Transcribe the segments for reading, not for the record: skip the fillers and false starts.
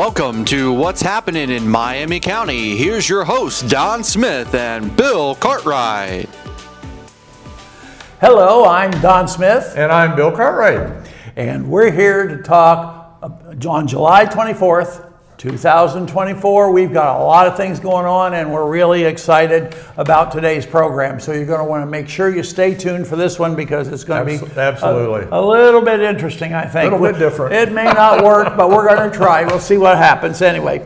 Welcome to What's Happening in Miami County. Here's your hosts, Don Smith and Bill Cartwright. Hello, I'm Don Smith. And I'm Bill Cartwright. And we're here to talk on July 24th, 2024. We've got a lot of things going on and we're really excited about today's program. So you're going to want to make sure you stay tuned for this one because it's going to be absolutely a little bit interesting, I think. A little bit different. It may not work, but we're going to try. We'll see what happens anyway.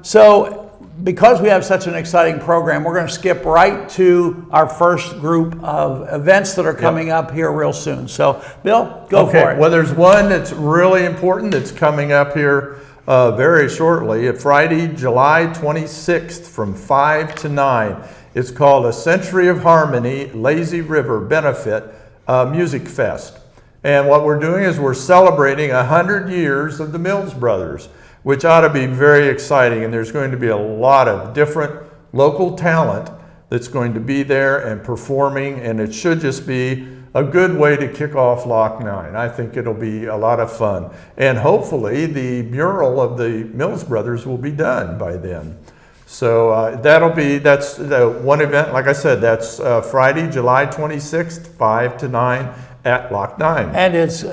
So because we have such an exciting program, we're going to skip right to our first group of events that are coming up here real soon. So, Bill, go for it. Well, there's one that's really important that's coming up here very shortly. Friday, July 26th from 5 to 9. It's called A Century of Harmony Lazy River Benefit Music Fest. And what we're doing is we're celebrating 100 years of the Mills Brothers, which ought to be very exciting. And there's going to be a lot of different local talent that's going to be there and performing, and it should just be a good way to kick off Lock 9. I think it'll be a lot of fun. And hopefully the mural of the Mills Brothers will be done by then. So that's one event. Like I said, that's Friday, July 26th, 5 to 9 at Lock 9. And it's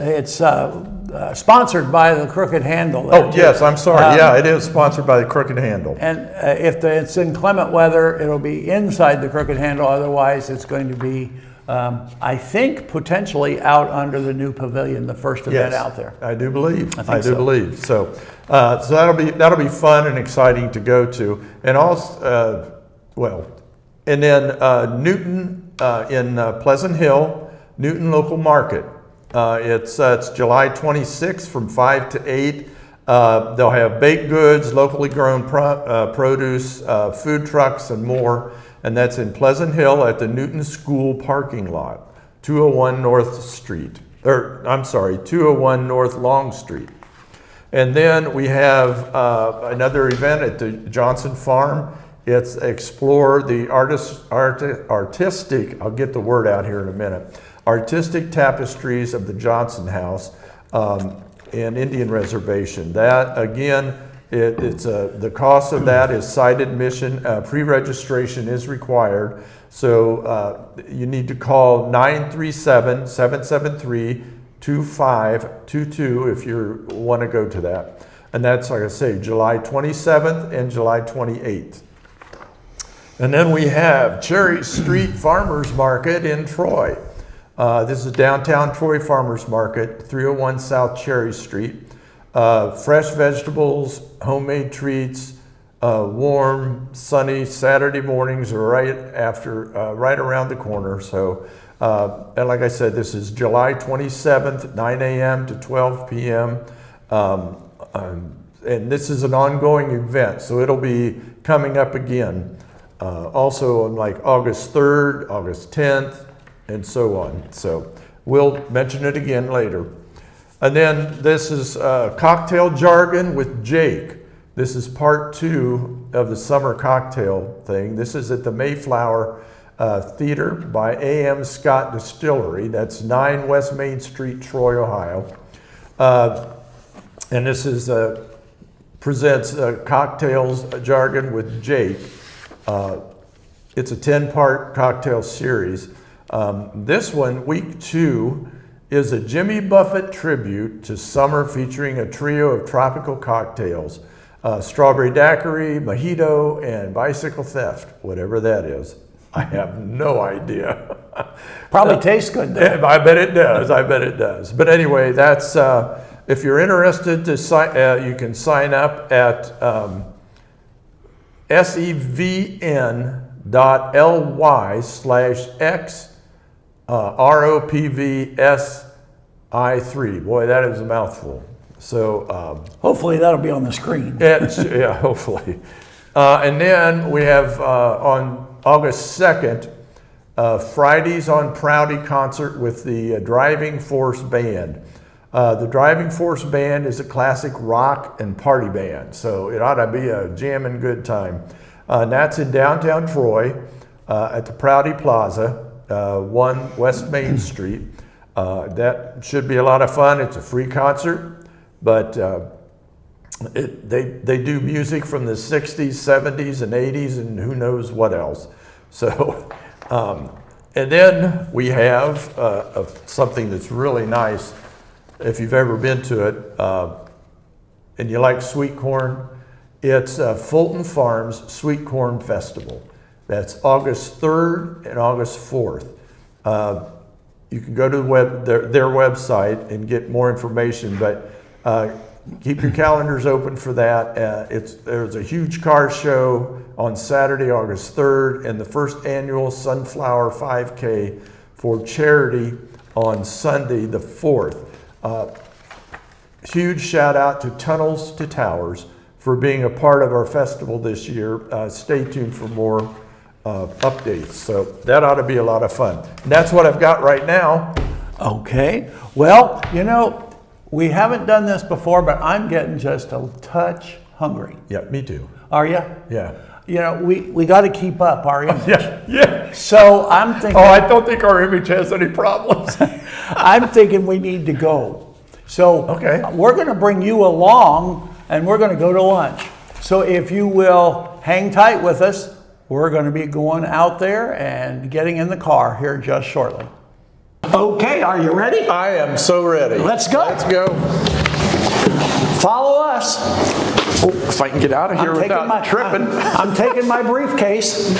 sponsored by the Crooked Handle. Oh, yes, I'm sorry. Yeah, it is sponsored by the Crooked Handle. And if it's inclement weather, it'll be inside the Crooked Handle. Otherwise, it's going to be, I think, potentially out under the new pavilion, the first event out there. I do believe. I do believe. So that'll be fun and exciting to go to. And also, and then Newton in Pleasant Hill, Newton Local Market. It's July 26th from 5 to 8. They'll have baked goods, locally grown produce, food trucks, and more. And that's in Pleasant Hill at the Newton School parking lot, 201 North Street. 201 North Long Street. And then we have another event at the Johnson Farm. It's Explore the Artistic, I'll get the word out here in a minute, Artistic Tapestries of the Johnson House and Indian Reservation. That, again, the cost of that is site admission. Pre-registration is required. So you need to call 937-773-2522 if you want to go to that. And that's, like I say, July 27th and July 28th. And then we have Cherry Street Farmers Market in Troy. This is downtown Troy Farmers Market, 301 South Cherry Street. Fresh vegetables, homemade treats, warm, sunny Saturday mornings are right around the corner. So, and like I said, this is July 27th, 9 a.m. to 12 p.m. And this is an ongoing event, so it'll be coming up again. Also on like August 3rd, August 10th, and so on. So we'll mention it again later. And then this is Cocktail Jargon with Jake. This is part 2 of the summer cocktail thing. This is at the Mayflower Theater by A.M. Scott Distillery. That's 9 West Main Street, Troy, Ohio. And this is presents Cocktails Jargon with Jake. It's a 10-part cocktail series. This one, week 2, is a Jimmy Buffett tribute to summer featuring a trio of tropical cocktails, strawberry daiquiri, mojito, and bicycle theft, whatever that is. I have no idea. Probably tastes good though. I bet it does. But anyway, that's, if you're interested to sign, you can sign up at sevn.ly/XROPVSI3. Boy, that is a mouthful. So hopefully that'll be on the screen. Yeah, hopefully. And then we have on August 2nd, Fridays on Proudy concert with the Driving Force Band. The Driving Force Band is a classic rock and party band, so it ought to be a jamming good time. And that's in downtown Troy at the Proudy Plaza, 1 West Main Street. That should be a lot of fun. It's a free concert, but They do music from the 60s, 70s, and 80s, and who knows what else. So, and then we have something that's really nice. If you've ever been to it, and you like sweet corn, it's Fulton Farms Sweet Corn Festival. That's August 3rd and August 4th. You can go to their website and get more information, but keep your calendars open for that. There's a huge car show on Saturday, August 3rd, and the first annual Sunflower 5K for charity on Sunday, the 4th. Huge shout out to Tunnels to Towers for being a part of our festival this year. Stay tuned for more updates. So that ought to be a lot of fun. And that's what I've got right now. Okay. Well, we haven't done this before, but I'm getting just a touch hungry. Yeah, me too. Are you? Yeah. We got to keep up our image. Yeah. So I'm thinking. Oh, I don't think our image has any problems. I'm thinking we need to go. So Okay. we're going to bring you along, and we're going to go to lunch. So if you will hang tight with us, we're going to be going out there and getting in the car here just shortly. Okay, are you ready? I am so ready. Let's go. Let's go. Follow us. Oh, if I can get out of here without tripping. I'm taking my briefcase.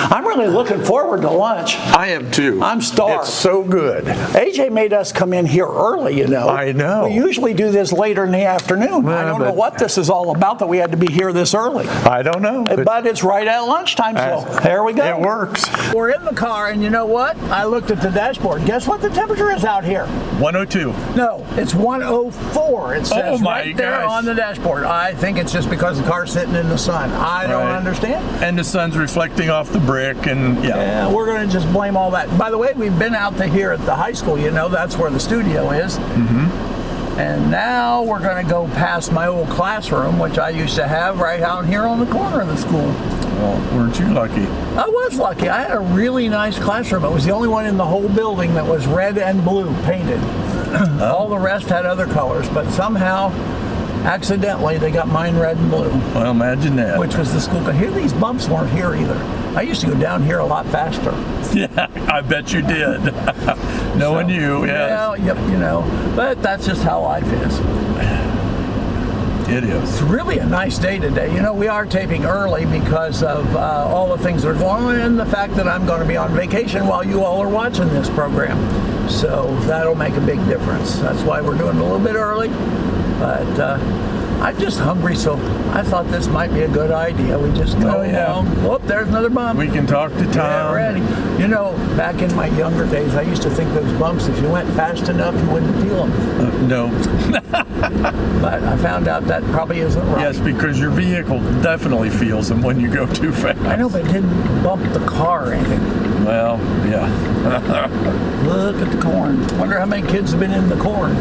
I'm really looking forward to lunch. I am too. I'm starved. It's so good. AJ made us come in here early, I know. We usually do this later in the afternoon. I don't know what this is all about that we had to be here this early. I don't know. But it's right at lunchtime, so there we go. It works. We're in the car, and you know what? I looked at the dashboard. Guess what the temperature is out here? 102. No, it's 104. It says right there on the dashboard. I think it's just because the car's sitting in the sun. I don't understand. And the sun's reflecting off the brick, and yeah, we're going to just blame all that. By the way, we've been out to here at the high school. That's where the studio is. Mm-hmm. And now we're going to go past my old classroom, which I used to have right out here on the corner of the school. Well, weren't you lucky? I was lucky. I had a really nice classroom. It was the only one in the whole building that was red and blue painted. All the rest had other colors, but somehow, accidentally, they got mine red and blue. Well, imagine that. Which was the school. Here, these bumps weren't here either. I used to go down here a lot faster. Yeah, I bet you did. Knowing you, yeah. Well, yep, but that's just how life is. It is. It's really a nice day today. We are taping early because of all the things that are going on and the fact that I'm going to be on vacation while you all are watching this program. So that'll make a big difference. That's why we're doing it a little bit early. But I'm just hungry, so I thought this might be a good idea. We just go along. Whoop, there's another bump. We can talk to Tom. Yeah, ready. Back in my younger days, I used to think those bumps, if you went fast enough, you wouldn't feel them. No. But I found out that probably isn't right. Yes, because your vehicle definitely feels them when you go too fast. I know, but it didn't bump the car or anything. Well, yeah. Look at the corn. Wonder how many kids have been in the corn.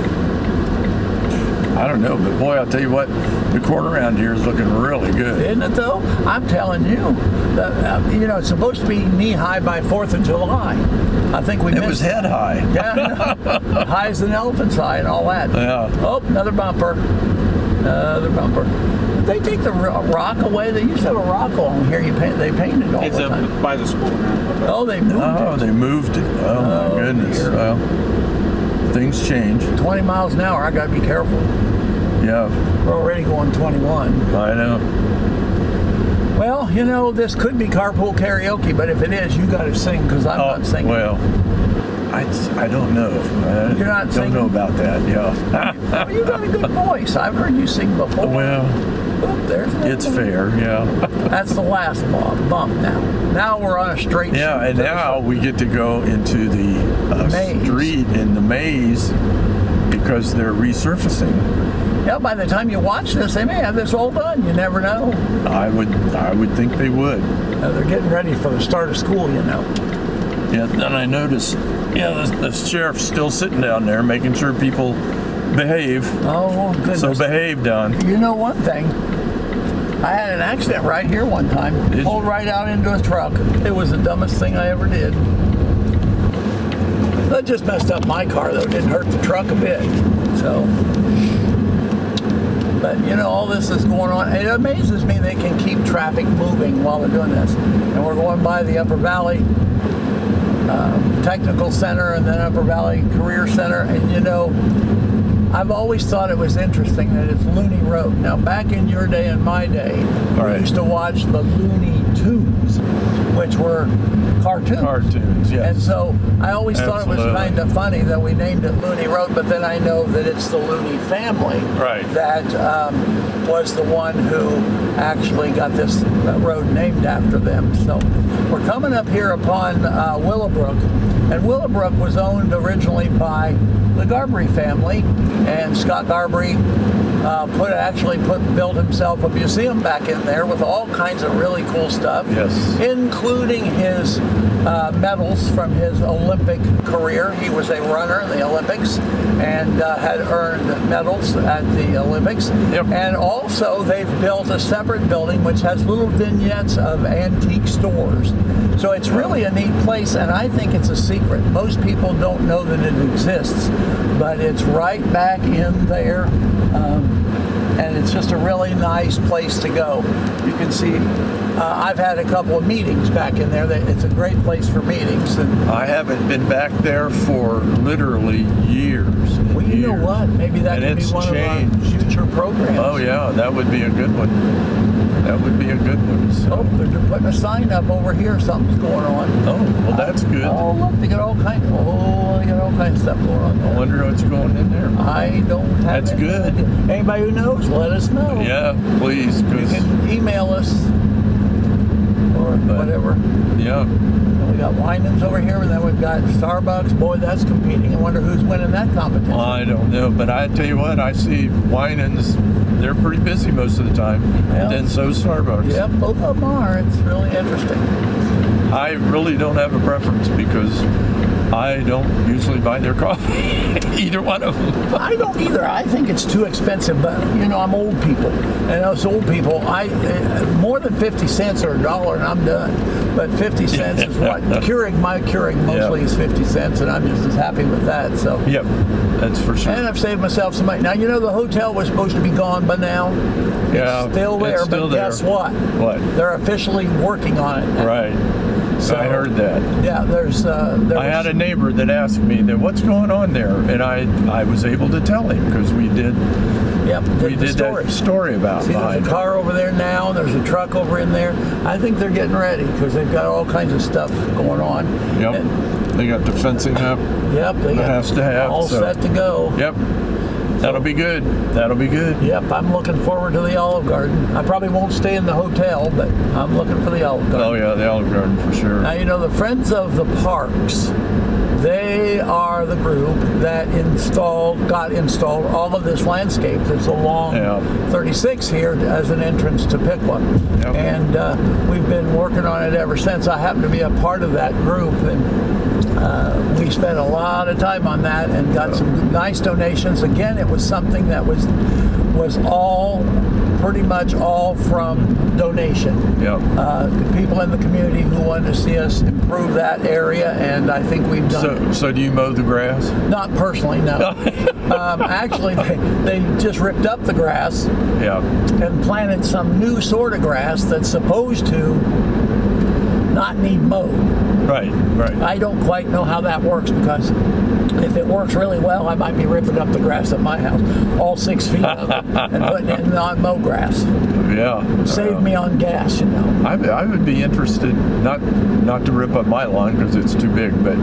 I don't know, but boy, I'll tell you what, the corn around here is looking really good. Isn't it though? I'm telling you, it's supposed to be knee high by 4th of July. I think we missed it. was head high. Yeah, high as an elephant's eye and all that. Yeah. Oh, another bumper. Another bumper. Did they take the rock away? They used to have a rock along here. They painted all the time. It's by the school now. Oh, they moved it. Oh, they moved it. Oh my goodness. Dear. Well, things change. 20 miles an hour. I got to be careful. Yeah. We're already going 21. I know. Well, this could be carpool karaoke, but if it is, you got to sing because I'm not singing. Well, I don't know. You're not singing? Don't know about that, yeah. Well, you got a good voice. I've heard you sing before. Well, there's it's fair, yeah. That's the last bump now. Now we're on a straight Yeah, and now we get to go into the street in the maze because they're resurfacing. Yeah, by the time you watch this, they may have this all done. You never know. I would think they would. They're getting ready for the start of school, Yeah, then I noticed, the sheriff's still sitting down there making sure people behave. Oh, goodness. So behave, Don. You know one thing? I had an accident right here one time. Pulled right out into a truck. It was the dumbest thing I ever did. That just messed up my car, though. It didn't hurt the truck a bit. So, But all this is going on. It amazes me they can keep traffic moving while they're doing this. And we're going by the Upper Valley Technical Center and then Upper Valley Career Center. And I've always thought it was interesting that it's Looney Road. Now, back in your day and my day, we used to watch the Looney Tunes, which were cartoons. Cartoons, yes. And so I always thought it was kind of funny that we named it Looney Road, but then I know that it's the Looney family that was the one who actually got this road named after them. So we're coming up here upon Willowbrook, and Willowbrook was owned originally by the Garbary family, and Scott Garbary built himself a museum back in there with all kinds of really cool stuff, including his medals from his Olympic career. He was a runner in the Olympics and had earned medals at the Olympics. And also they've built a separate building which has little vignettes of antique stores. So it's really a neat place, and I think it's a secret. Most people don't know that it exists, but it's right back in there. And it's just a really nice place to go. You can see I've had a couple of meetings back in there. It's a great place for meetings. And I haven't been back there for literally years. Well, you know what? Maybe that could be one of our future programs. Oh yeah, that would be a good one. That would be a good one. So. Oh, they're putting a sign up over here. Something's going on. Oh, well, that's good. Oh, look, they got all kinds of stuff going on there. I wonder what's going in there. I don't have. That's good. Idea. Anybody who knows, let us know. Yeah, please. You can email us or whatever. Yeah. We got Winans over here, and then we've got Starbucks. Boy, that's competing. I wonder who's winning that competition. I don't know, but I tell you what, I see Winans. They're pretty busy most of the time. Yeah. And so Starbucks. Yep, both of them are. It's really interesting. I really don't have a preference because I don't usually buy their coffee. Either one of them. I don't either. I think it's too expensive, but I'm old people. And us old people, more than 50 cents or $1 and I'm done. But 50 cents is what my Keurig mostly is 50 cents, and I'm just as happy with that. So yep, that's for sure. And I've saved myself some money. Now the hotel was supposed to be gone by now. Yeah, it's still there, but guess what? What? They're officially working on it now. Right. So, I heard that. Yeah, I had a neighbor that asked me that what's going on there, and I was able to tell him because we did. Yep, we did that story about. See, there's a car over there now. There's a truck over in there. I think they're getting ready because they've got all kinds of stuff going on. Yep. They got the fencing up. Yep. They got has to have all set to go. Yep. That'll be good. That'll be good. Yep, I'm looking forward to the Olive Garden. I probably won't stay in the hotel, but I'm looking for the Olive Garden. Oh yeah, the Olive Garden for sure. Now, the Friends of the Parks, they are the group that got installed all of this landscape that's along 36 here as an entrance to Piqua. Yep. And we've been working on it ever since. I happen to be a part of that group, and we spent a lot of time on that and got some nice donations. Again, it was something that was pretty much all from donation. People in the community who wanted to see us improve that area, and I think we've done it. So do you mow the grass? Not personally, no. Actually, they just ripped up the grass and planted some new sort of grass that's supposed to not need mowed. Right. I don't quite know how that works, because if it works really well, I might be ripping up the grass at my house, all 6 feet of it, and putting it in non-mow grass. Yeah. Save me on gas, I would be interested, not to rip up my lawn because it's too big, but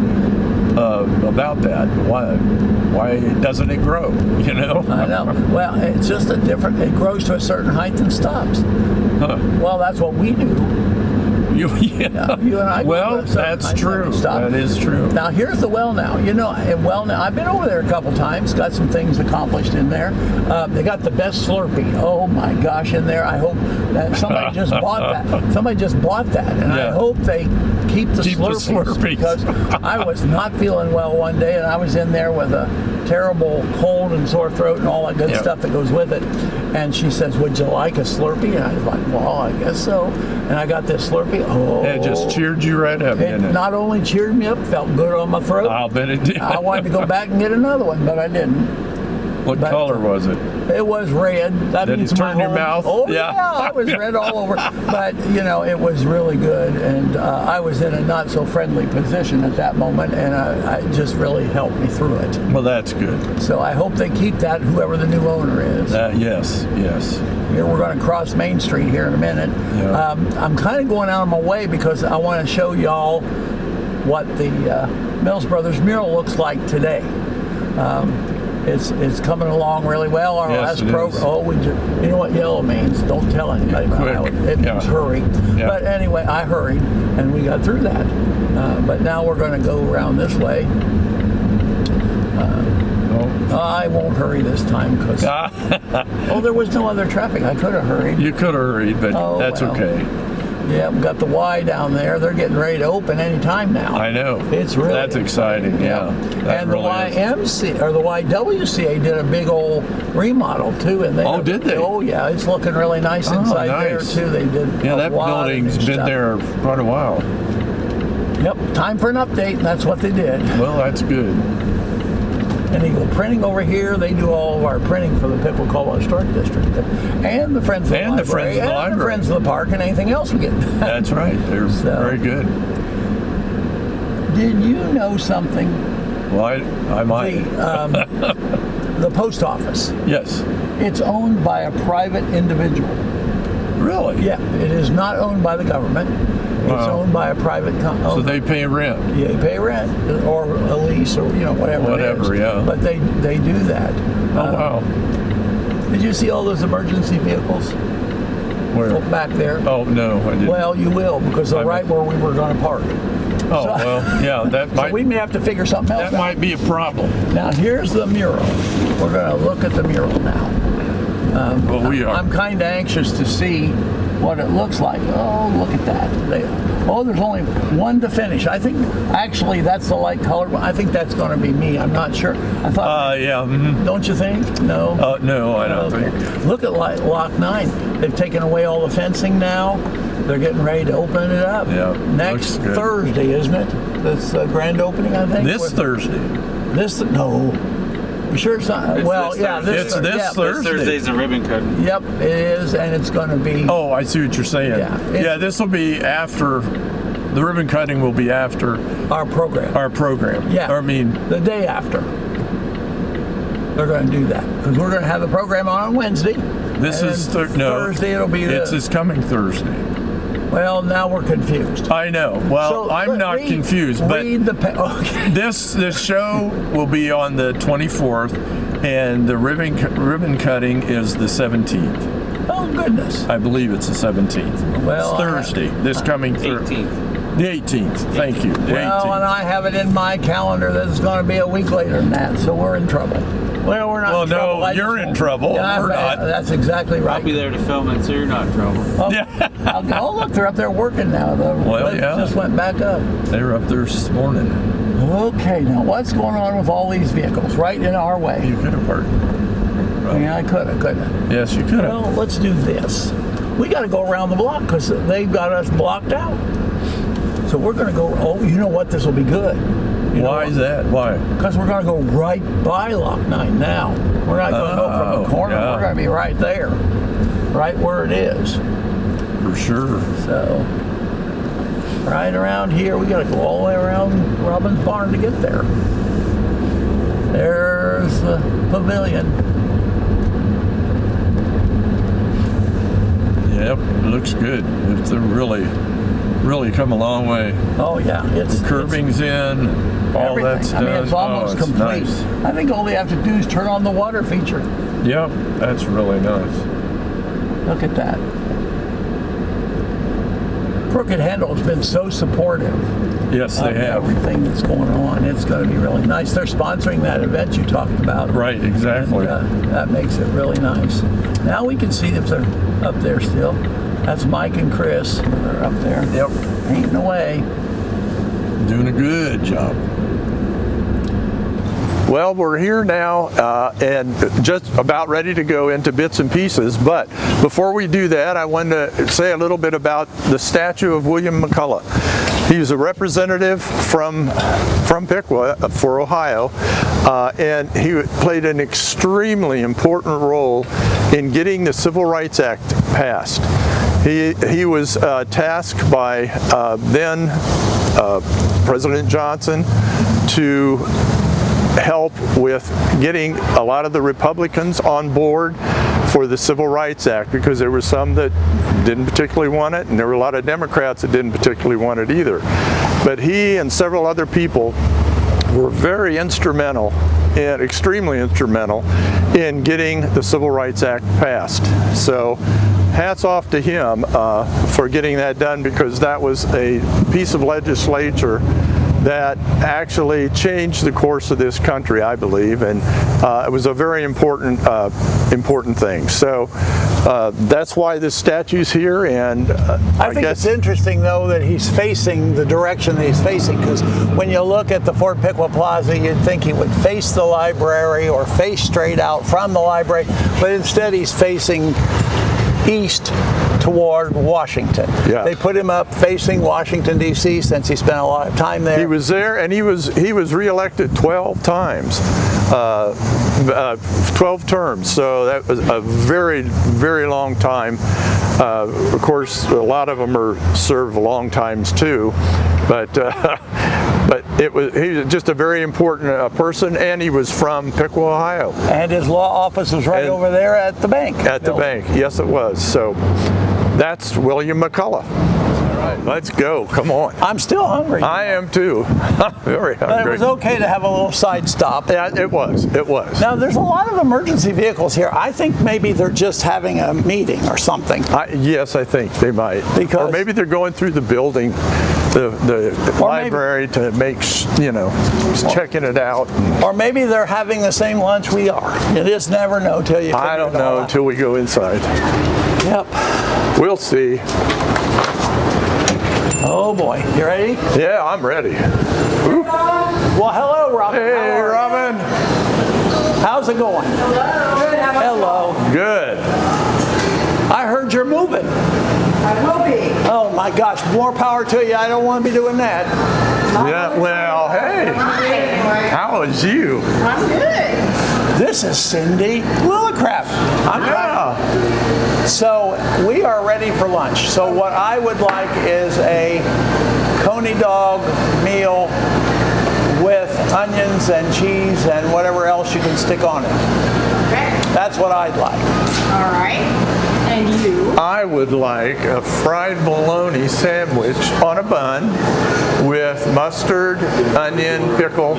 about that. Why doesn't it grow? I know. Well, it's just it grows to a certain height and stops. Huh. Well, that's what we do. You and I. Well, that's true. That is true. Now here's the well now. I've been over there a couple times. Got some things accomplished in there. They got the best Slurpee. Oh my gosh, in there. I hope that somebody just bought that. Somebody just bought that, and I hope they keep the Slurpees, because I was not feeling well one day, and I was in there with a terrible cold and sore throat and all that good stuff that goes with it. And she says, "Would you like a Slurpee?" And I was like, "Well, I guess so." And I got this Slurpee. Oh, it just cheered you right up, didn't it? Not only cheered me up, felt good on my throat. I'll bet it did. I wanted to go back and get another one, but I didn't. What color was it? It was red. That Did means it my turn your whole- mouth? Oh Yeah. yeah, I was red all over. But you know, it was really good, and I was in a not so friendly position at that moment, and I just really helped me through it. Well, that's good. So I hope they keep that, whoever the new owner is. Yes. Here we're going to cross Main Street here in a minute. Yeah. I'm kind of going out of my way because I want to show y'all what the Mills Brothers mural looks like today. It's coming along really well. Our Yes, last it program. is. Oh, you know what yellow means? Don't tell anybody about Quick. it. It means Yeah. hurry. Yeah. But anyway, I hurried and we got through that. But now we're going to go around this way. I won't hurry this time because there was no other traffic. I could have hurried. You could have hurried, but Oh, that's well. okay. Yeah, we got the Y down there. They're getting ready to open any time now. I know. It's really That's exciting. Yeah. That And really the is. YMC or the YWCA did a big old remodel too, and they Oh, did they? Oh yeah, it's looking really nice inside nice. there too. They did. Yeah, a that lot of building's new been stuff. there quite a while. Yep, time for an update, and that's what they did. Well, that's good. And Eagle Printing over here, they do all of our printing for the Pipple-Caldwell Historic District, and the Friends of the And the Library, Friends of the and Library. the Friends of the Park, and anything else we get. That's right. They're very good. Did you know something? Well, I might. The post office. Yes. It's owned by a private individual. Really? Yeah, it is not owned by the government. It's Wow. owned by a private company. So they pay rent. Yeah, you pay rent or a lease or whatever. it Whatever, is. yeah. But they do that. Oh, wow. Did you see all those emergency vehicles Where? back there? Oh, no, I didn't. Well, you will because they're right where we were going to park. Oh, well, yeah, that So might we may have to figure something else that out. might be a problem. Now here's the mural. We're going to look at the mural now. Well, we are. I'm kind of anxious to see what it looks like. Oh, look at that. There's only one to finish. I think, actually, that's the light color. I think that's going to be me. I'm not sure. I thought, Yeah. Mhm. don't you think? No? No, I don't Okay. think. Look at Lock 9. They've taken away all the fencing now. They're getting ready to open it up. Yeah, Next looks good. Thursday, isn't it? That's the grand opening, I think. This Thursday. No. You sure it's not? It's Well, this yeah, Thursday. this It's Thursday. this Yeah. Thursday. Thursday's a ribbon cutting. Yep, it is, and it's going to be. Oh, I see what you're saying. Yeah, it's- Yeah, this will be after, the ribbon cutting will be after Our program. our program. Yeah. I mean, The day after. They're going to do that because we're going to have the program on Wednesday. this and is, then no. Thursday. It'll be It's the. this coming Thursday. Well, now we're confused. I know. Well, So, I'm not read- confused, but read the. Okay. this show will be on the 24th, and the ribbon cutting is the 17th. Oh goodness. I believe it's the 17th. Well, it's Thursday. This coming Thursday. 18th. The 18th. Thank you. The Well, 18th. and I have it in my calendar that it's going to be a week later than that, so we're in trouble. Well, we're not. Well, in trouble. no, I just you're in won't- trouble. Yeah, We're not. That's exactly right. I'll be there to film it, so you're not in trouble. Oh, look, they're up there working now. The Well, lift yeah. just went back up. They were up there this morning. Okay, now what's going on with all these vehicles right in our way? You could have parked. I mean, I could have, couldn't I? Yes, you could have. Well, let's do this. We got to go around the block because they've got us blocked out. So we're going to go. Oh, you know what? This will be good. Why is that? Why? Because we're going to go right by Lock 9 now. We're not going to go from Oh, the corner. yeah. We're going to be right there, right where it is. For sure. So, right around here, we got to go all the way around Robbins Barn to get there. There's the pavilion. Yep, it looks good. It's really come a long way. Oh yeah, it's Curving's in, all everything. that's done. I mean, it's almost it's complete. nice. I think all they have to do is turn on the water feature. Yep, that's really nice. Look at that. Crooked Handle has been so supportive Yes, they of have. everything that's going on. It's going to be really nice. They're sponsoring that event you talked about. Right, exactly. That makes it really nice. Now we can see if they're up there still. That's Mike and Chris. They're up there. Yep, Painting away. doing a good job. Well, we're here now and just about ready to go into bits and pieces, but before we do that, I wanted to say a little bit about the statue of William McCullough. He was a representative from Piqua for Ohio, and he played an extremely important role in getting the Civil Rights Act passed. He was tasked by then President Johnson to help with getting a lot of the Republicans on board for the Civil Rights Act, because there were some that didn't particularly want it, and there were a lot of Democrats that didn't particularly want it either. But he and several other people were very instrumental, and extremely instrumental, in getting the Civil Rights Act passed. So hats off to him for getting that done, because that was a piece of legislature that actually changed the course of this country, I believe, and it was a very important thing. So that's why this statue's here, and I think it's interesting, though, that he's facing the direction that he's facing, because when you look at the Fort Piqua Plaza, you'd think he would face the library or face straight out from the library, but instead he's facing east toward Washington. Yeah. They put him up facing Washington, D.C., since he spent a lot of time there. He was there, and he was reelected 12 times, 12 terms. So that was a very, very long time. Of course, a lot of them are served long times too, but he was just a very important person, and he was from Piqua, Ohio. And his law office was right over there at the bank. At the bank, yes, it was. So that's William McCullough. Let's go. Come on. I'm still hungry. I am too. Very hungry. But it was okay to have a little side stop. Yeah, it was. It was. Now, there's a lot of emergency vehicles here. I think maybe they're just having a meeting or something. Yes, I think they might. Because, or maybe they're going through the building, the library, to make, checking it out. Or maybe they're having the same lunch we are. You just never know till you figure I don't it all know out. until we go inside. Yep. We'll see. Oh boy. You ready? Yeah, I'm ready. Ooh. Well, hello, Robin. Hey, How are you? Robin. How's it going? Hello. Good. I heard you're moving. I will be. Oh my gosh, more power to you. I don't want to be doing that. Yeah, well, hey. How is you? I'm good. This is Cindy Lillicrap. Yeah. So we are ready for lunch. So what I would like is a Coney dog meal with onions and cheese and whatever else you can stick on it. Okay. That's what I'd like. All right. And you? I would like a fried bologna sandwich on a bun with mustard, onion, pickle,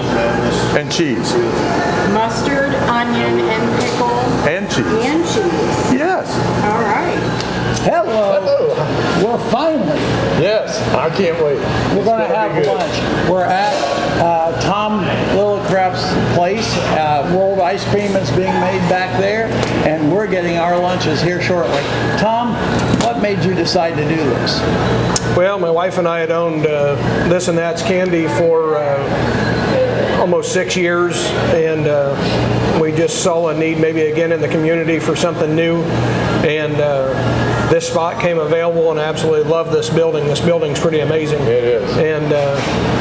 and cheese. Mustard, onion, and pickle. And cheese. And cheese. Yes. All right. Hello. We're finally. Yes. I can't wait. We're going to have lunch. We're at Tom Lillicrap's place. Rolled ice cream is being made back there, and we're getting our lunches here shortly. Tom, what made you decide to do this? Well, my wife and I had owned This and That's Candy for almost 6 years, and we just saw a need maybe again in the community for something new, and this spot came available, and I absolutely love this building. This building's pretty amazing. It is. And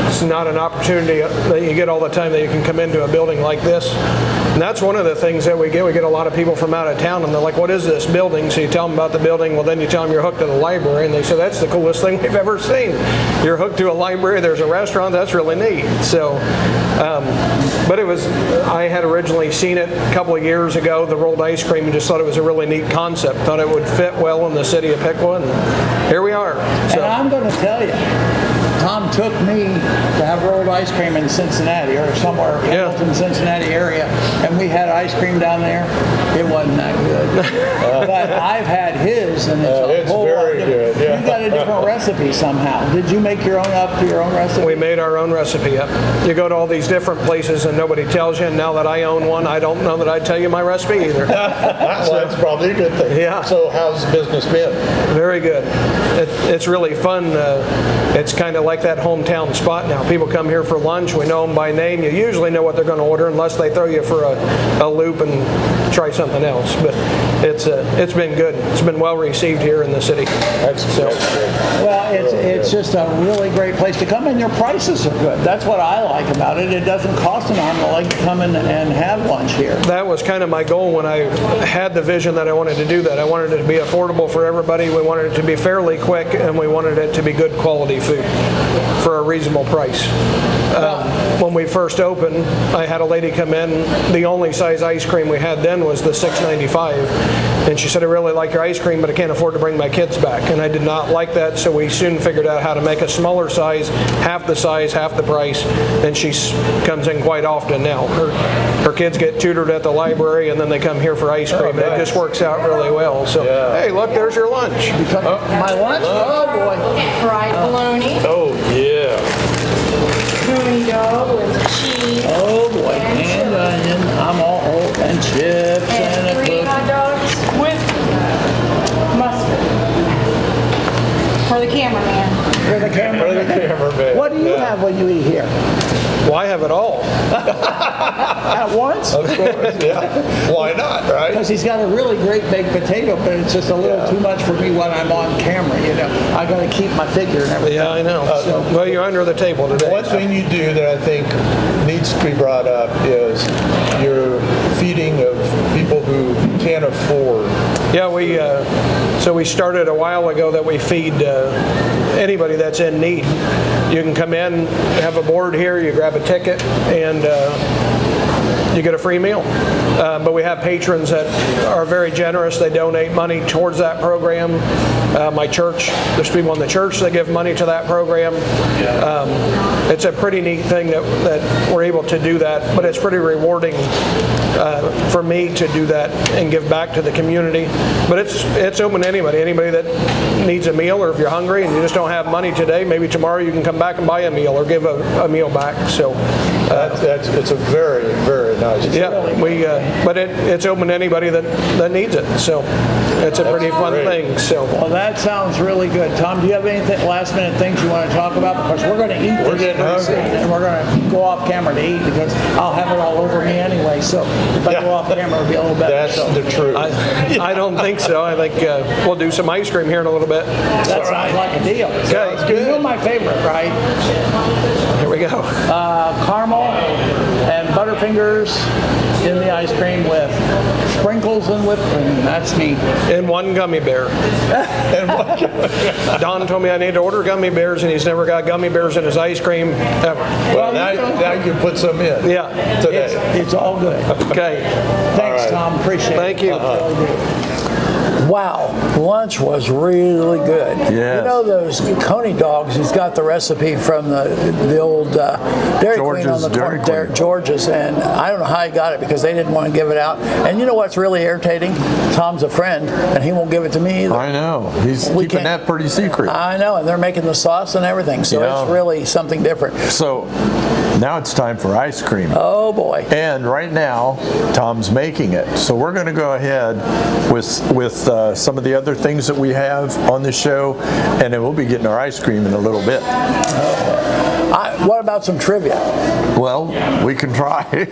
it's not an opportunity that you get all the time that you can come into a building like this. And that's one of the things that we get. We get a lot of people from out of town, and they're like, what is this building? So you tell them about the building. Well, then you tell them you're hooked to the library, and they say, that's the coolest thing we've ever seen. You're hooked to a library, there's a restaurant, that's really neat. So, but I had originally seen it a couple of years ago, the rolled ice cream, and just thought it was a really neat concept. Thought it would fit well in the city of Piqua, and here we are. And I'm going to tell you, Tom took me to have rolled ice cream in Cincinnati or somewhere, Hamilton, Cincinnati area, and we had ice cream down there. It wasn't that good. But I've had his, and it's a whole lot very different. good, yeah. You got a different recipe somehow. Did you make your own up to your own recipe? We made our own recipe up. You go to all these different places and nobody tells you, and now that I own one, I don't know that I'd tell you my recipe either. Well, that's probably a good thing. Yeah. So how's the business been? Very good. It's really fun. It's kind of like that hometown spot now. People come here for lunch. We know them by name. You usually know what they're going to order unless they throw you for a loop and try something else. But it's been good. It's been well received here in the city. That's great. Well, it's just a really great place to come, and your prices are good. That's what I like about it. It doesn't cost an arm and a leg to come in and have lunch here. That was kind of my goal when I had the vision that I wanted to do that. I wanted it to be affordable for everybody. We wanted it to be fairly quick, and we wanted it to be good quality food for a reasonable price. When we first opened, I had a lady come in. The only size ice cream we had then was the $6.95, and she said, "I really like your ice cream, but I can't afford to bring my kids back." And I did not like that, so we soon figured out how to make a smaller size, half the size, half the price, and she comes in quite often now. Her kids get tutored at the library, and then they come here for ice cream. nice. It just works out really well. So, hey, look, there's your lunch. My lunch? Oh, boy. Fried bologna, Oh, yeah. gooey dough with cheese. Oh, boy. And onion. I'm all and chips and a And 3 hot cookie. dogs with mustard. For the cameraman. For the camera. Cameraman. What do you have when you eat here? Well, I have it all. At once? Of course, yeah. Why not, right? Because he's got a really great baked potato, but it's just a little too much for me when I'm on camera, you know. I got to keep my figure and everything. Yeah, I know. Well, you're under the table today. One thing you do that I think needs to be brought up is your feeding of people who can't afford. Yeah, so we started a while ago that we feed anybody that's in need. You can come in, have a board here, you grab a ticket, and you get a free meal. But we have patrons that are very generous. They donate money towards that program. My church, there's people in the church that give money to that program. It's a pretty neat thing that we're able to do that, but it's pretty rewarding for me to do that and give back to the community. But it's open to anybody that needs a meal, or if you're hungry and you just don't have money today, maybe tomorrow you can come back and buy a meal or give a meal back. So It's a very, very nice. yeah, but it's open to anybody that needs it. So it's a pretty fun great. thing. So. Well, that sounds really good. Tom, do you have anything, last minute things you want to talk about? Because we're going to eat We're this getting pretty soon, hungry. and we're going to go off camera to eat because I'll have it all over me anyway. So if I go off camera, it'll be a little better. That's So the truth. I don't think so. I think we'll do some ice cream here in a little bit. that sounds like a deal. Okay. You know my favorite, right? Here we go. Caramel and Butterfingers in the ice cream with sprinkles and whipped cream. That's me. And one gummy bear. Don told me I need to order gummy bears, and he's never got gummy bears in his ice cream ever. Well, now you can put some in. Yeah. Today. It's all good. Okay. Thanks, right. Tom. Appreciate it. Thank you. Really do. Wow, lunch was really good. Yes. You know those Coney dogs? He's got the recipe from the old Dairy Queen on George's the Dairy corner, Queen. George's, and I don't know how he got it because they didn't want to give it out. And you know what's really irritating? Tom's a friend, and he won't give it to me either. I know. He's We keeping can't- that pretty secret. I know, and they're making the sauce and everything, so Yeah. it's really something different. So now it's time for ice cream. Oh boy. And right now, Tom's making it. So we're going to go ahead with some of the other things that we have on the show, and then we'll be getting our ice cream in a little bit. What about some trivia? Well, we can try.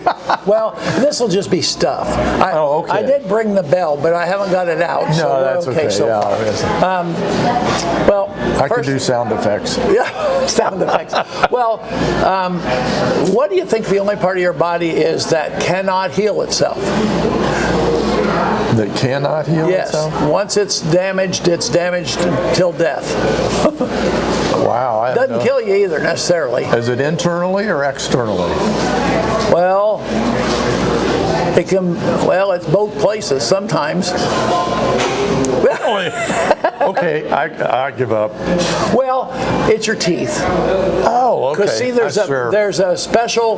Well, this will just be stuff. Oh, okay. I did bring the bell, but I haven't got it out. so No, we're that's okay. so Yeah, far. yes. Well, I could first, do sound effects. yeah, sound effects. Well, what do you think the only part of your body is that cannot heal itself? That cannot heal Yes. itself? Once it's damaged till death. Wow. I Doesn't don't know. kill you either necessarily. Is it internally or externally? Well, it can. Well, it's both places sometimes. Okay, I give up. Well, it's your teeth. Oh, okay. Because see, there's a special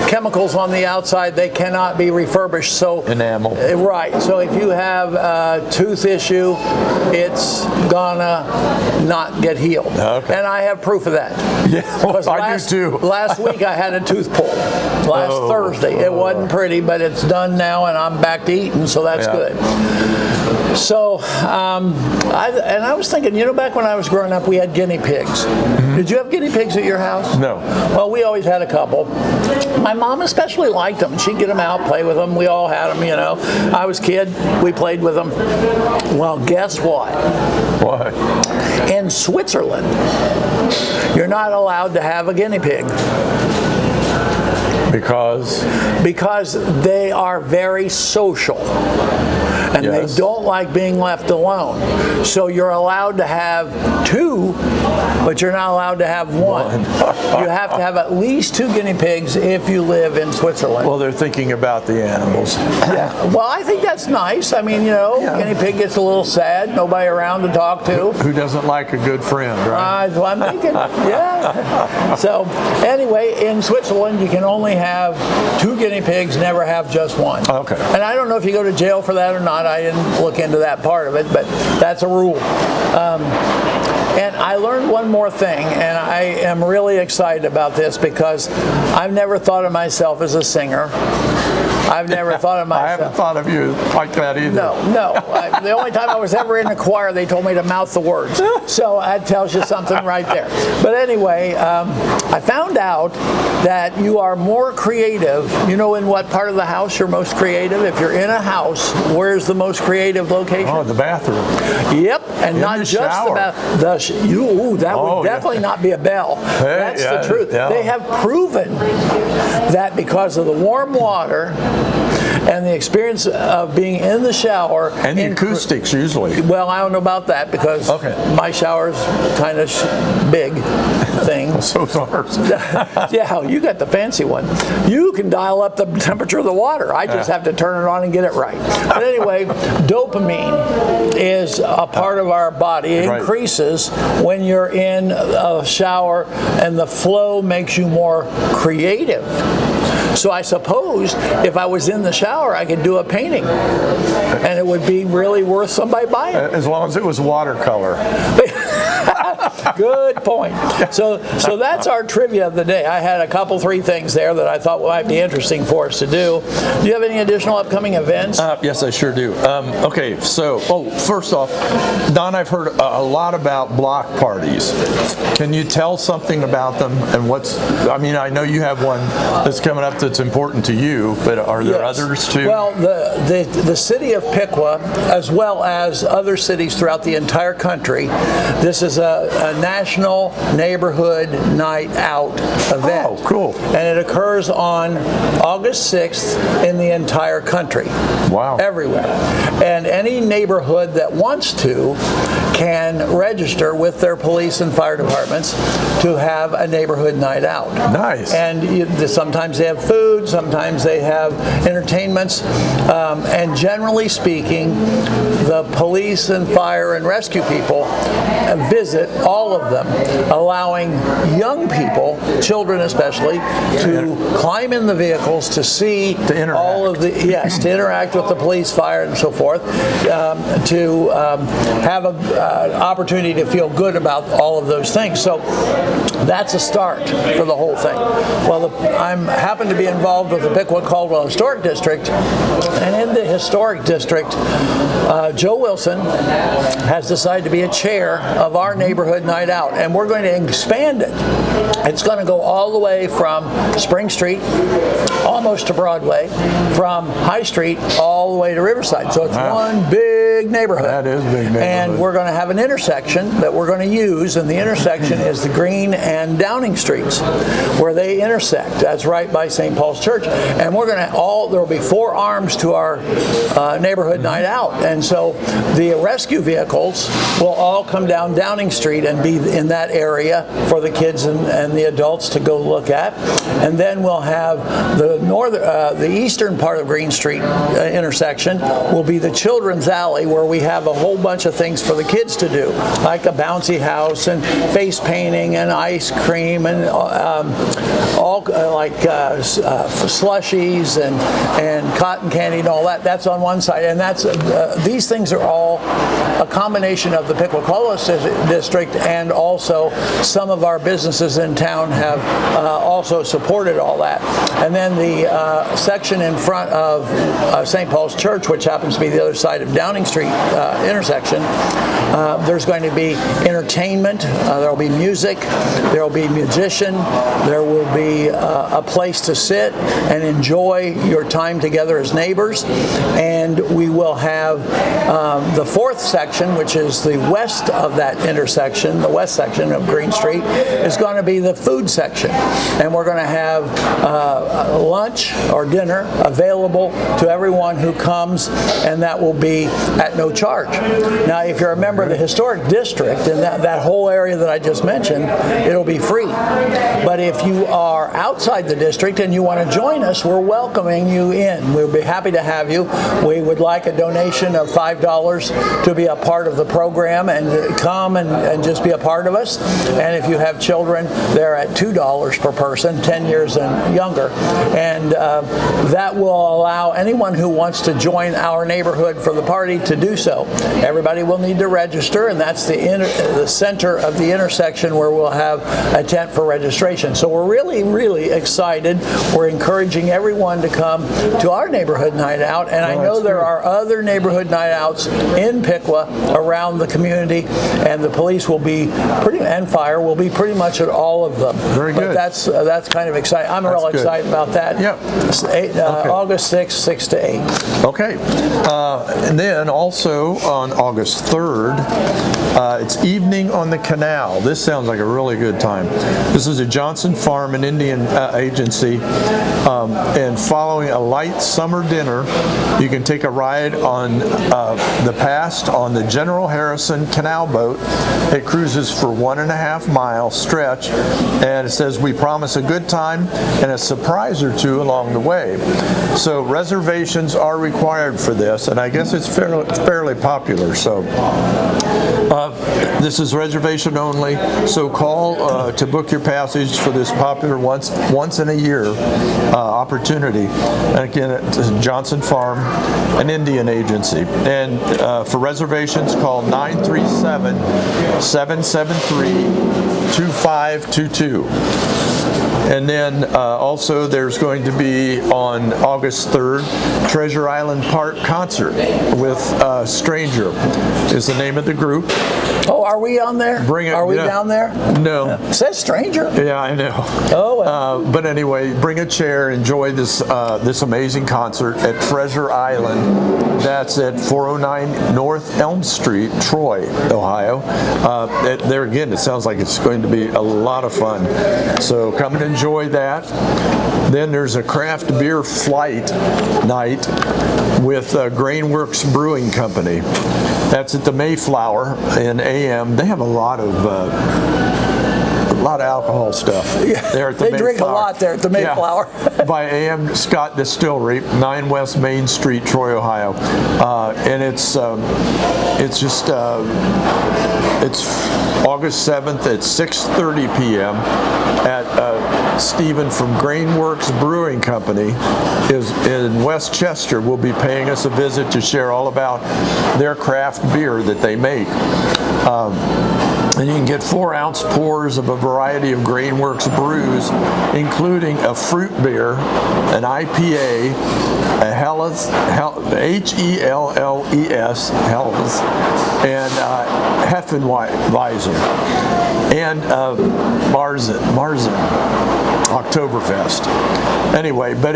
chemicals on the outside. They cannot be refurbished. So Enamel. Right. So if you have a tooth issue, it's gonna not get healed. Okay. And I have proof of that. Yeah, well, 'Cause I do too. Last week I had a tooth pull. Last Thursday. It wasn't pretty, but it's done now, and I'm back to eating, so that's Yeah. good. So, I was thinking, you know, back when I was growing up, we had guinea pigs. Did you have guinea pigs at your house? No. Well, we always had a couple. My mom especially liked them. She'd get them out, play with them. We all had them, you know. I was a kid. We played with them. Well, guess what? What? In Switzerland, you're not allowed to have a guinea pig. Because they are very social. And Yes. they don't like being left alone. So you're allowed to have 2, but you're not allowed to have 1. You have to have at least 2 guinea pigs if you live in Switzerland. Well, they're thinking about the animals. Yeah. Well, I think that's nice. I mean, guinea pig gets a little sad, nobody around to talk to. Who doesn't like a good friend, right? That's what I'm thinking. Yeah. So anyway, in Switzerland, you can only have 2 guinea pigs, never have just 1. Okay. And I don't know if you go to jail for that or not. I didn't look into that part of it, but that's a rule. And I learned one more thing, and I am really excited about this because I've never thought of myself as a singer. I've never thought of myself. I haven't thought of you like that either. No. The only time I was ever in a choir, they told me to mouth the words. So that tells you something right there. But anyway, I found out that you are more creative. You know in what part of the house you're most creative? If you're in a house, where's the most creative location? Oh, the bathroom. Yep, and In not the just shower. about that Oh, would yeah. definitely not be a bell. Hey, That's yeah, the truth. yeah. They have proven that because of the warm water and the experience of being in the shower And the acoustics, usually. well, I don't know about that because my shower's kind of big thing. So's ours. Yeah, you got the fancy one. You can dial up the temperature of the water. I just have to turn it on and get it right. But anyway, dopamine is a part of our body. It Right. increases when you're in a shower, and the flow makes you more creative. So I suppose if I was in the shower, I could do a painting, and it would be really worth somebody buying it. As long as it was watercolor. Good point. So that's our trivia of the day. I had 3 things there that I thought might be interesting for us to do. Do you have any additional upcoming events? Yes, I sure do. Okay, so, first off, Don, I've heard a lot about block parties. Can you tell something about them and I know you have one that's coming up that's important to you, but are there Yes. others too? Well, the city of Piqua, as well as other cities throughout the entire country, this is a national neighborhood night out event. Oh, cool. And it occurs on August 6th in the entire country. Wow. Everywhere. And any neighborhood that wants to can register with their police and fire departments to have a neighborhood night out. Nice. And sometimes they have food, sometimes they have entertainments, and generally speaking, the police and fire and rescue people visit all of them, allowing young people, children especially, to climb in the vehicles to see all of to interact with the police, fire, and so forth, to have an opportunity to feel good about all of those things. So that's a start for the whole thing. Well, I happen to be involved with the Piqua-Caldwell Historic District, and in the Historic District, Joe Wilson has decided to be a chair of our neighborhood night out, and we're going to expand it. It's going to go all the way from Spring Street, almost to Broadway, from High Street all the way to Riverside. So it's one big neighborhood. That is a big neighborhood. And we're going to have an intersection that we're going to use, and the intersection is the Green and Downing Streets, where they intersect. That's right by St. Paul's Church. And we're going to there will be 4 arms to our neighborhood night out. And so the rescue vehicles will all come down Downing Street and be in that area for the kids and the adults to go look at. And then we'll have the eastern part of Green Street intersection will be the children's alley, where we have a whole bunch of things for the kids to do, like a bouncy house and face painting and ice cream and all slushies and cotton candy and all that. That's on one side, and these things are all a combination of the Piqua-Caldwell District and and also some of our businesses in town have also supported all that. And then the section in front of St. Paul's Church, which happens to be the other side of Downing Street intersection, there's going to be entertainment, there will be music, there will be musician, there will be a place to sit and enjoy your time together as neighbors. And we will have the fourth section, which is the west of that intersection, the west section of Green Street, is going to be the food section. And we're going to have lunch or dinner available to everyone who comes, and that will be at no charge. Now, if you're a member of the historic district and that whole area that I just mentioned, it'll be free. But if you are outside the district and you want to join us, we're welcoming you in. We'll be happy to have you. We would like a donation of $5 to be a part of the program and to come and just be a part of us. And if you have children, they're at $2 per person, 10 years and younger. And that will allow anyone who wants to join our neighborhood for the party to do so. Everybody will need to register, and that's the center of the intersection where we'll have a tent for registration. So we're really, really excited. We're encouraging everyone to come to our neighborhood night out, and I know there are other neighborhood night outs in Piqua around the community, and the police will be and fire will be pretty much at all of them. Very good. But that's kind of exciting. I'm real excited about that. Yep. August 6th, 6 to 8. Okay. And then also on August 3rd, it's Evening on the Canal. This sounds like a really good time. This is a Johnson Farm and Indian agency, and following a light summer dinner, you can take a ride on the past on the General Harrison Canal boat. It cruises for 1.5 mile stretch, and it says we promise a good time and a surprise or two along the way. So reservations are required for this, and I guess it's fairly popular. So this is reservation only, so call to book your passage for this popular once in a year opportunity. And again, it's Johnson Farm, an Indian agency. And for reservations, call 937-773-2522. And then also there's going to be on August 3rd, Treasure Island Park concert with Stranger is the name of the group. Oh, are we on there? Are we down there? No. It says Stranger. Yeah, I know. Oh, well. But anyway, bring a chair, enjoy this amazing concert at Treasure Island. That's at 409 North Elm Street, Troy, Ohio. There again, it sounds like it's going to be a lot of fun. So come and enjoy that. Then there's a craft beer flight night with Grainworks Brewing Company. That's at the Mayflower in AM. They have a lot of alcohol stuff there at the Mayflower. They drink a lot there at the Mayflower. Yeah. By AM Scott Distillery, 9 West Main Street, Troy, Ohio. And it's August 7th at 6:30 p.m. at Stephen from Grainworks Brewing Company is in West Chester. Will be paying us a visit to share all about their craft beer that they make. And you can get 4-ounce pours of a variety of Grainworks brews, including a fruit beer, an IPA, a Helles, H-E-L-L-E-S, Helles, and Heffenweiser, and Marzen Oktoberfest. Anyway, but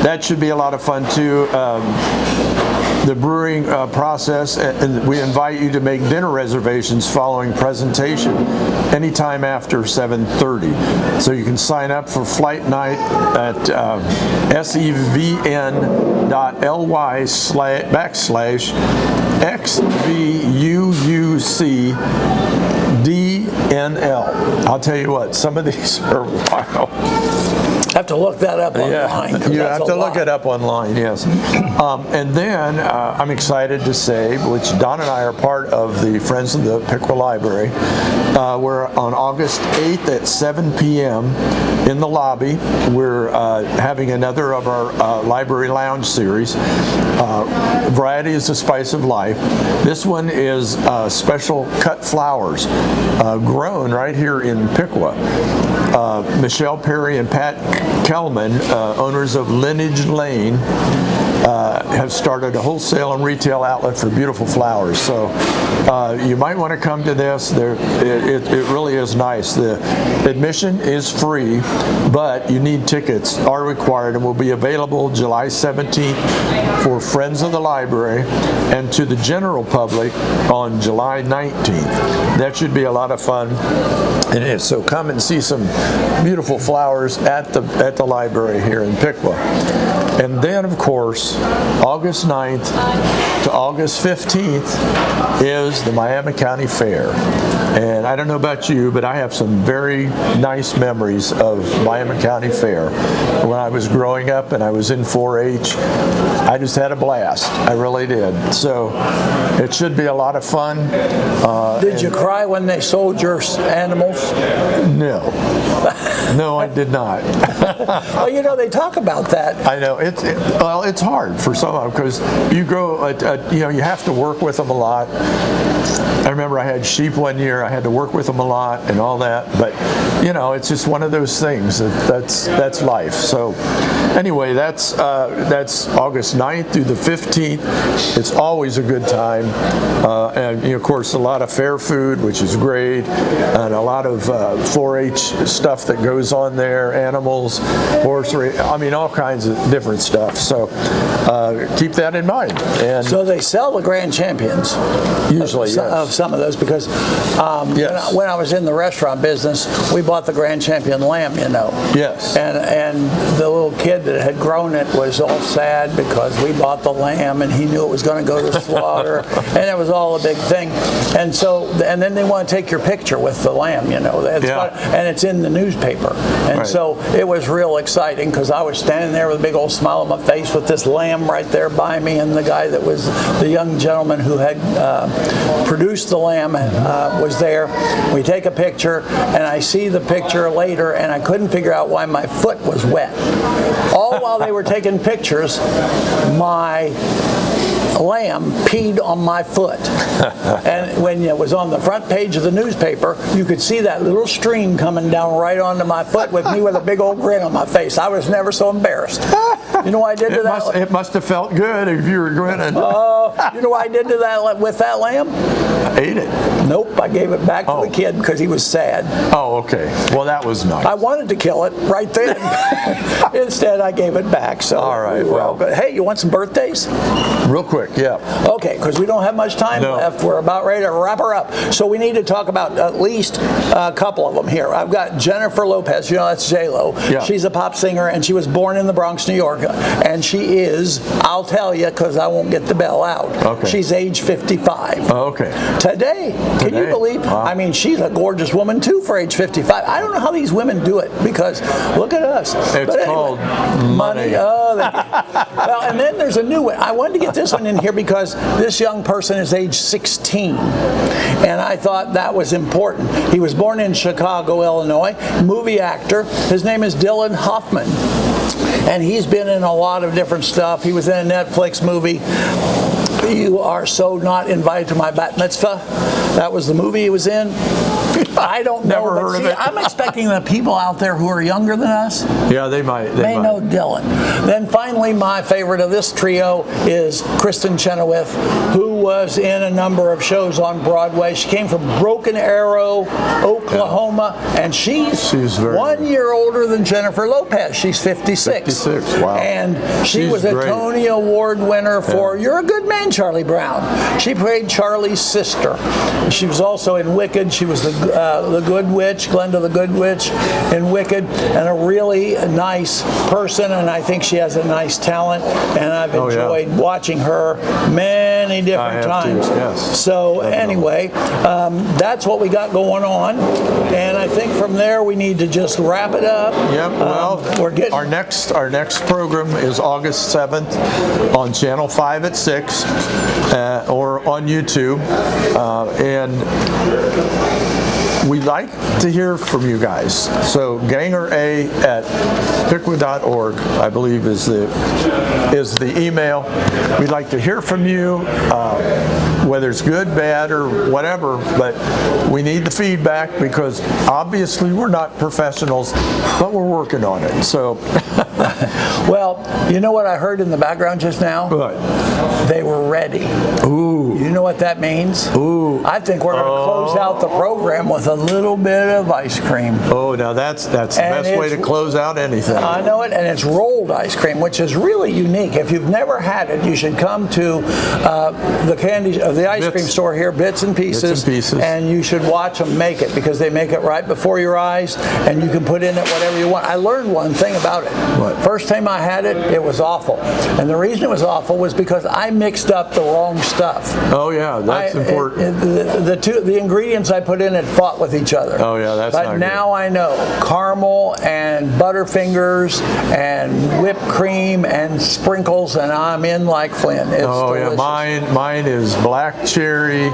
that should be a lot of fun too. The brewing process, and we invite you to make dinner reservations following presentation anytime after 7:30. So you can sign up for flight night at sevn.ly/XVUUCDNL. I'll tell you what, some of these are wild. Have to look that up online. 'cause You that's have a to look lot. it up online, yes. And then I'm excited to say, which Don and I are part of the Friends of the Piqua Library, we're on August 8th at 7 p.m. in the lobby. We're having another of our Library Lounge series. Variety is the spice of life. This one is special cut flowers grown right here in Piqua. Michelle Perry and Pat Kellman, owners of Lineage Lane, have started a wholesale and retail outlet for beautiful flowers. So you might want to come to this. It really is nice. The admission is free, but you need tickets are required and will be available July 17th for Friends of the Library and to the general public on July 19th. That should be a lot of fun. And so come and see some beautiful flowers at the library here in Piqua. And then, of course, August 9th to August 15th is the Miami County Fair. And I don't know about you, but I have some very nice memories of Miami County Fair. When I was growing up and I was in 4-H, I just had a blast. I really did. So it should be a lot of fun. Did you cry when they sold your animals? No. No, I did not. Well, you know, they talk about that. I know it's hard for some of them because you grow. You have to work with them a lot. I remember I had sheep one year. I had to work with them a lot and all that. But it's just one of those things. That's life. So anyway, that's August 9th through the 15th. It's always a good time, and of course a lot of fair food, which is great, and a lot of 4-H stuff that goes on there. Animals, horse race. I mean, all kinds of different stuff. So keep that in mind. And So they sell the grand champions usually, of some of those because Yes. when I was in the restaurant business, we bought the grand champion lamb, Yes. And the little kid that had grown it was all sad because we bought the lamb and he knew it was going to go to slaughter, and it was all a big thing. And then they want to take your picture with the lamb, and it's in the newspaper. And Right. so it was real exciting because I was standing there with a big old smile on my face with this lamb right there by me, and the guy that was the young gentleman who had produced the lamb was there. We take a picture, and I see the picture later, and I couldn't figure out why my foot was wet. All while they were taking pictures, my lamb peed on my foot. And when it was on the front page of the newspaper, you could see that little stream coming down right onto my foot with me with a big old grin on my face. I was never so embarrassed. You know what I did to that? It must have felt good if you were grinning. You know what I did to that with that lamb? Ate it. Nope, I gave it back to the kid because he was sad. Oh, okay. Well, that was nice. I wanted to kill it right then. Instead, I gave it back. So All right, we were all well. good. Hey, you want some birthdays? Real quick, yeah. Okay, because we don't have much time No. left. We're about ready to wrap her up. So we need to talk about at least a couple of them here. I've got Jennifer Lopez. That's J-Lo. Yeah. She's a pop singer, and she was born in the Bronx, New York. And she is, I'll tell you, because I won't get the bell out. Okay. She's age 55. Oh, okay. Today, can you Today? believe? Wow. I mean, she's a gorgeous woman too for age 55. I don't know how these women do it because look at us. It's called money. Oh, well, and then there's a new one. I wanted to get this one in here because this young person is age 16, and I thought that was important. He was born in Chicago, Illinois. Movie actor. His name is Dylan Hoffman, and he's been in a lot of different stuff. He was in a Netflix movie. You Are So Not Invited to My Bat Mitzvah. That was the movie he was in. I don't know. Never but heard of see, it. I'm expecting the people out there who are younger than us Yeah, they might. may know Dylan. Then finally, my favorite of this trio is Kristen Chenoweth, who was in a number of shows on Broadway. She came from Broken Arrow, Oklahoma, and she's very 1 year older than Jennifer Lopez. She's 56. 56, wow. And she She's was a great. Tony Award winner for You're a Good Man, Charlie Brown. She played Charlie's sister. She was also in Wicked. She was the Good Witch, Glenda the Good Witch in Wicked, and a really nice person, and I think she has a nice talent, and I've enjoyed watching her many different times. Yes. So anyway, that's what we got going on, and I think from there we need to just wrap it up. Yep. Well, we're getting our next program is August 7th on Channel 5 at 6 or on YouTube, and we'd like to hear from you guys. So gangerA@piqua.org, I believe, is the email. We'd like to hear from you, whether it's good, bad, or whatever, but we need the feedback because obviously we're not professionals, but we're working on it. So, well, you know what I heard in the background just now? Good. They were ready. Ooh. You know what that means? Ooh. I think we're going to close out the program with a little bit of ice cream. Oh, now that's the best way to close out anything. I know it, and it's rolled ice cream, which is really unique. If you've never had it, you should come to the ice cream store here, Bits and Pieces, and you should watch them make it because they make it right before your eyes, and you can put in it whatever you want. I learned one thing about it. What? First time I had it, it was awful, and the reason it was awful was because I mixed up the wrong stuff. Oh yeah, that's important. The ingredients I put in it fought with each other. Oh yeah, that's not But good. now I know caramel and Butterfingers and whipped cream and sprinkles, and I'm in like Flynn. It's delicious. Yeah, mine is black cherry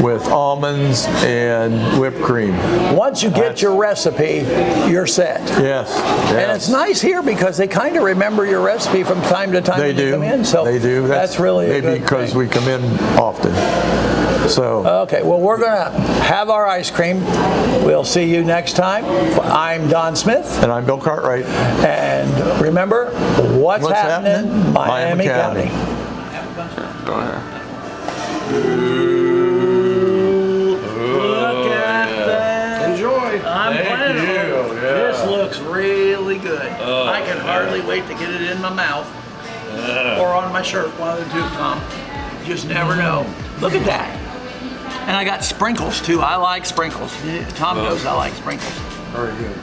with almonds and whipped cream. Once you get your recipe, you're set. Yes. And it's nice here because they kind of remember your recipe from time to time when you come in. So They do. That's really a maybe good because thing. we come in often. So. Okay, well, we're going to have our ice cream. We'll see you next time. I'm Don Smith. And I'm Bill Cartwright. And remember, what's happening? Miami County. Go ahead. Look at that. Enjoy. I'm Thank planning you, on it. yeah. This looks really good. I can hardly wait to get it in my mouth or on my shirt, one of the two, Tom. Just never know. Look at that. And I got sprinkles too. I like sprinkles. Tom knows I like sprinkles. Very good.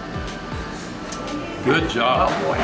Good job. Oh boy.